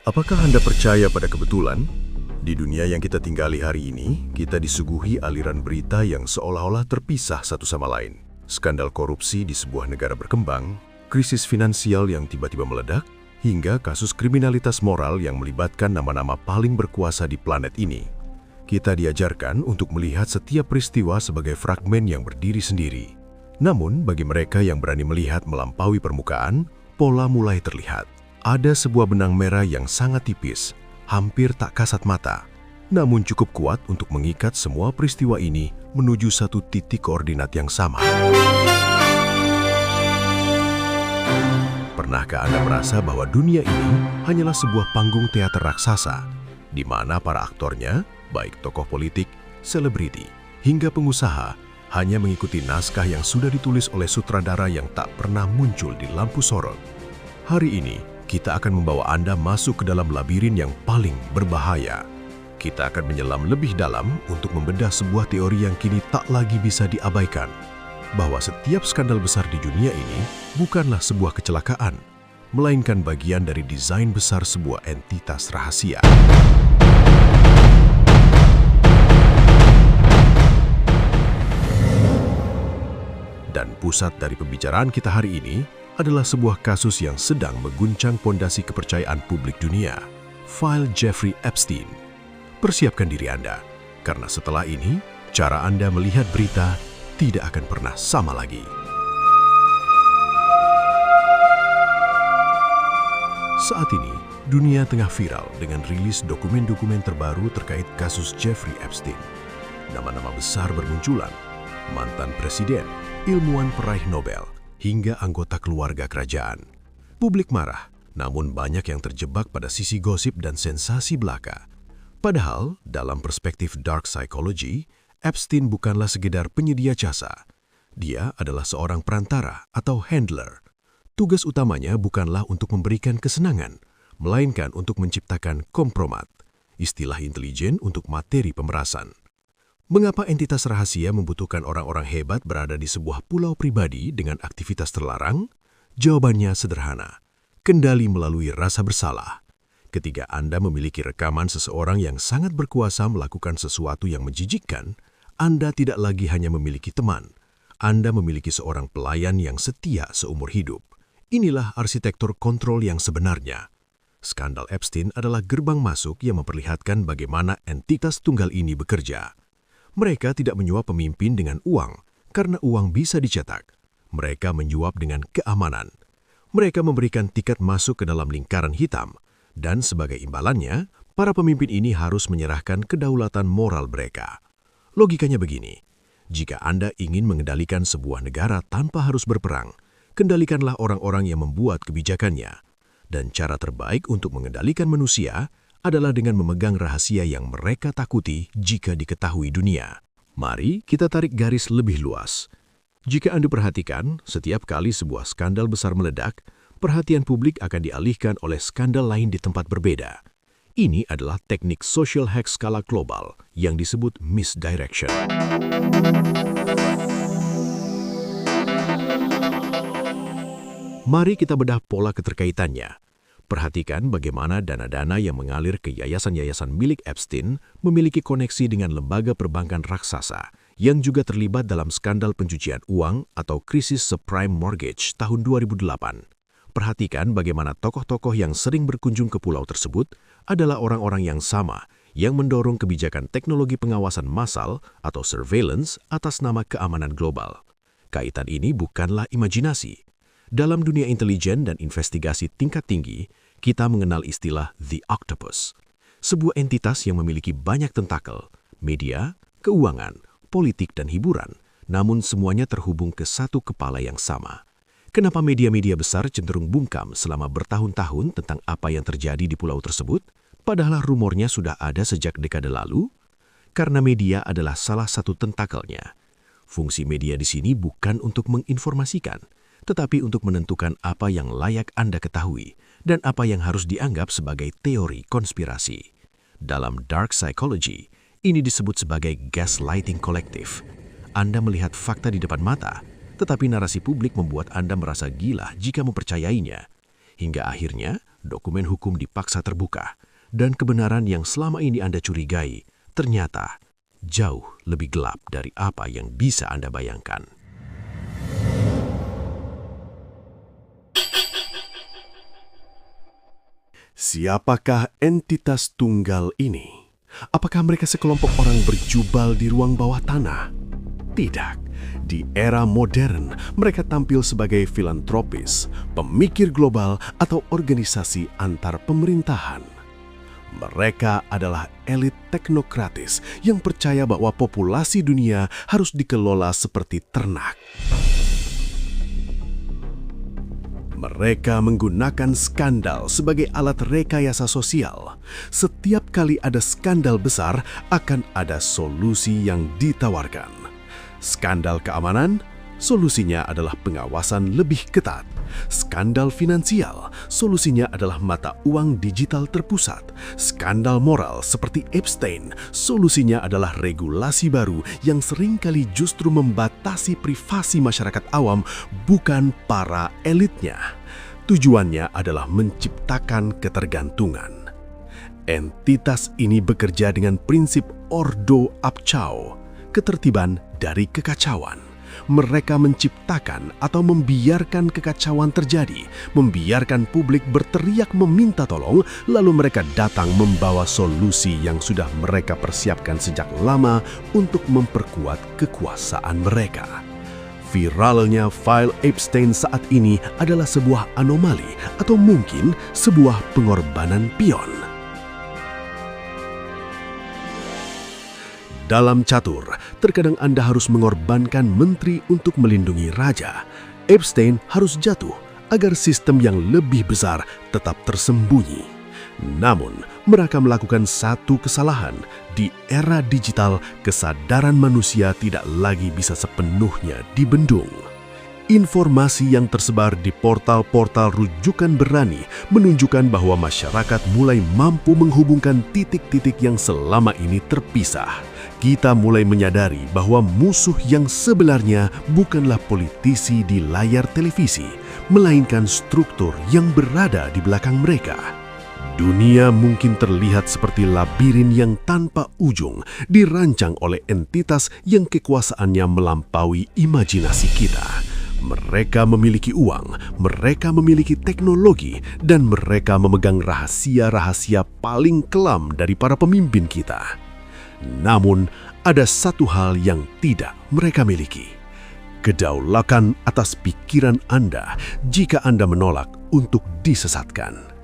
Apakah Anda percaya pada kebetulan? Di dunia yang kita tinggali hari ini, kita disuguhi aliran berita yang seolah-olah terpisah satu sama lain. Skandal korupsi di sebuah negara berkembang, krisis finansial yang tiba-tiba meledak, hingga kasus kriminalitas moral yang melibatkan nama-nama paling berkuasa di planet ini. Kita diajarkan untuk melihat setiap peristiwa sebagai fragmen yang berdiri sendiri. Namun, bagi mereka yang berani melihat melampaui permukaan, pola mulai terlihat. Ada sebuah benang merah yang sangat tipis, hampir tak kasat mata, namun cukup kuat untuk mengikat semua peristiwa ini menuju satu titik koordinat yang sama. Pernahkah Anda merasa bahwa dunia ini hanyalah sebuah panggung teater raksasa, di mana para aktornya, baik tokoh politik, selebriti, hingga pengusaha, hanya mengikuti naskah yang sudah ditulis oleh sutradara yang tak pernah muncul di lampu sorot? Hari ini, kita akan membawa Anda masuk ke dalam labirin yang paling berbahaya. Kita akan menyelam lebih dalam untuk membedah sebuah teori yang kini tak lagi bisa diabaikan, bahwa setiap skandal besar di dunia ini bukanlah sebuah kecelakaan, melainkan bagian dari desain besar sebuah entitas rahasia. Dan pusat dari pembicaraan kita hari ini adalah sebuah kasus yang sedang mengguncang pondasi kepercayaan publik dunia, file Jeffrey Epstein. Persiapkan diri Anda, karena setelah ini, cara Anda melihat berita tidak akan pernah sama lagi. Saat ini, dunia tengah viral dengan rilis dokumen-dokumen terbaru terkait kasus Jeffrey Epstein. Nama-nama besar bermunculan, mantan presiden, ilmuwan peraih Nobel, hingga anggota keluarga kerajaan. Publik marah, namun banyak yang terjebak pada sisi gosip dan sensasi belaka. Padahal, dalam perspektif dark psychology, Epstein bukanlah sekedar penyedia jasa. Dia adalah seorang perantara atau handler. Tugas utamanya bukanlah untuk memberikan kesenangan, melainkan untuk menciptakan kompromat, istilah intelijen untuk materi pemerasan. Mengapa entitas rahasia membutuhkan orang-orang hebat berada di sebuah pulau pribadi dengan aktivitas terlarang? Jawabannya sederhana, kendali melalui rasa bersalah. Ketika Anda memiliki rekaman seseorang yang sangat berkuasa melakukan sesuatu yang menjijikkan, Anda tidak lagi hanya memiliki teman, Anda memiliki seorang pelayan yang setia seumur hidup. Inilah arsitektur kontrol yang sebenarnya. Skandal Epstein adalah gerbang masuk yang memperlihatkan bagaimana entitas tunggal ini bekerja. Mereka tidak menyuap pemimpin dengan uang, karena uang bisa dicetak. Mereka menyuap dengan keamanan. Mereka memberikan tiket masuk ke dalam lingkaran hitam, dan sebagai imbalannya, para pemimpin ini harus menyerahkan kedaulatan moral mereka. Logikanya begini, jika Anda ingin mengendalikan sebuah negara tanpa harus berperang, kendalikanlah orang-orang yang membuat kebijakannya. Dan cara terbaik untuk mengendalikan manusia adalah dengan memegang rahasia yang mereka takuti jika diketahui dunia. Mari kita tarik garis lebih luas. Jika Anda perhatikan, setiap kali sebuah skandal besar meledak, perhatian publik akan dialihkan oleh skandal lain di tempat berbeda. Ini adalah teknik social hack skala global yang disebut misdirection. Mari kita bedah pola keterkaitannya. Perhatikan bagaimana dana-dana yang mengalir ke yayasan-yayasan milik Epstein memiliki koneksi dengan lembaga perbankan raksasa yang juga terlibat dalam skandal pencucian uang atau krisis subprime mortgage tahun 2008. Perhatikan bagaimana tokoh-tokoh yang sering berkunjung ke pulau tersebut adalah orang-orang yang sama yang mendorong kebijakan teknologi pengawasan massal atau surveillance atas nama keamanan global. Kaitan ini bukanlah imajinasi. Dalam dunia intelijen dan investigasi tingkat tinggi, kita mengenal istilah The Octopus, sebuah entitas yang memiliki banyak tentakel, media, keuangan, politik, dan hiburan, namun semuanya terhubung ke satu kepala yang sama. Kenapa media-media besar cenderung bungkam selama bertahun-tahun tentang apa yang terjadi di pulau tersebut, padahal rumornya sudah ada sejak dekade lalu? Karena media adalah salah satu tentakelnya. Fungsi media di sini bukan untuk menginformasikan, tetapi untuk menentukan apa yang layak Anda ketahui dan apa yang harus dianggap sebagai teori konspirasi. Dalam dark psychology, ini disebut sebagai gaslighting kolektif. Anda melihat fakta di depan mata, tetapi narasi publik membuat Anda merasa gila jika mempercayainya. Hingga akhirnya, dokumen hukum dipaksa terbuka, dan kebenaran yang selama ini Anda curigai ternyata jauh lebih gelap dari apa yang bisa Anda bayangkan. Siapakah entitas tunggal ini? Apakah mereka sekelompok orang berjubal di ruang bawah tanah? Tidak. Di era modern, mereka tampil sebagai filantropis, pemikir global, atau organisasi antar pemerintahan. Mereka adalah elit teknokratis yang percaya bahwa populasi dunia harus dikelola seperti ternak. Mereka menggunakan skandal sebagai alat rekayasa sosial. Setiap kali ada skandal besar, akan ada solusi yang ditawarkan. Skandal keamanan, solusinya adalah pengawasan lebih ketat. Skandal finansial, solusinya adalah mata uang digital terpusat. Skandal moral seperti Epstein, solusinya adalah regulasi baru yang seringkali justru membatasi privasi masyarakat awam, bukan para elitnya. Tujuannya adalah menciptakan ketergantungan. Entitas ini bekerja dengan prinsip Ordo ab Chao, ketertiban dari kekacauan. Mereka menciptakan atau membiarkan kekacauan terjadi, membiarkan publik berteriak meminta tolong, lalu mereka datang membawa solusi yang sudah mereka persiapkan sejak lama untuk memperkuat kekuasaan mereka. Viralnya file Epstein saat ini adalah sebuah anomali atau mungkin sebuah pengorbanan pion. Dalam catur, terkadang Anda harus mengorbankan menteri untuk melindungi raja. Epstein harus jatuh agar sistem yang lebih besar tetap tersembunyi. Namun, mereka melakukan satu kesalahan. Di era digital, kesadaran manusia tidak lagi bisa sepenuhnya dibendung. Informasi yang tersebar di portal-portal rujukan berani menunjukkan bahwa masyarakat mulai mampu menghubungkan titik-titik yang selama ini terpisah. Kita mulai menyadari bahwa musuh yang sebenarnya bukanlah politisi di layar televisi, melainkan struktur yang berada di belakang mereka. Dunia mungkin terlihat seperti labirin yang tanpa ujung, dirancang oleh entitas yang kekuasaannya melampaui imajinasi kita. Mereka memiliki uang, mereka memiliki teknologi, dan mereka memegang rahasia-rahasia paling kelam dari para pemimpin kita. Namun, ada satu hal yang tidak mereka miliki. Kedaulatan atas pikiran Anda jika Anda menolak untuk disesatkan.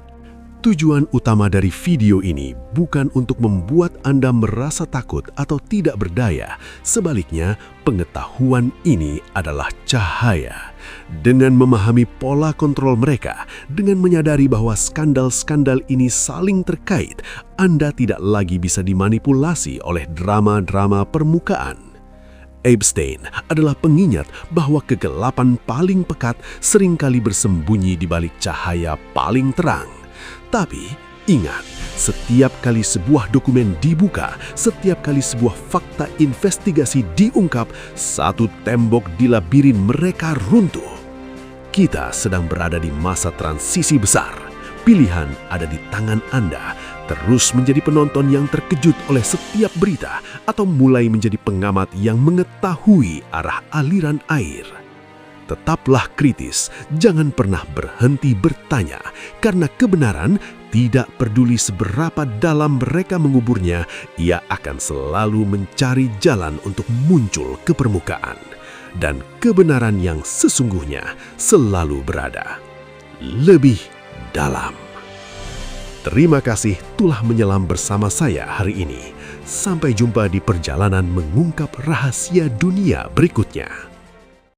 Tujuan utama dari video ini bukan untuk membuat Anda merasa takut atau tidak berdaya. Sebaliknya, pengetahuan ini adalah cahaya. Dengan memahami pola kontrol mereka, dengan menyadari bahwa skandal-skandal ini saling terkait, Anda tidak lagi bisa dimanipulasi oleh drama-drama permukaan. Epstein adalah pengingat bahwa kegelapan paling pekat seringkali bersembunyi di balik cahaya paling terang. Tapi ingat, setiap kali sebuah dokumen dibuka, setiap kali sebuah fakta investigasi diungkap, satu tembok di labirin mereka runtuh. Kita sedang berada di masa transisi besar. Pilihan ada di tangan Anda. Terus menjadi penonton yang terkejut oleh setiap berita atau mulai menjadi pengamat yang mengetahui arah aliran air. Tetaplah kritis, jangan pernah berhenti bertanya, karena kebenaran tidak peduli seberapa dalam mereka menguburnya, ia akan selalu mencari jalan untuk muncul ke permukaan. Dan kebenaran yang sesungguhnya selalu berada lebih dalam. Terima kasih telah menyelam bersama saya hari ini. Sampai jumpa di perjalanan mengungkap rahasia dunia berikutnya.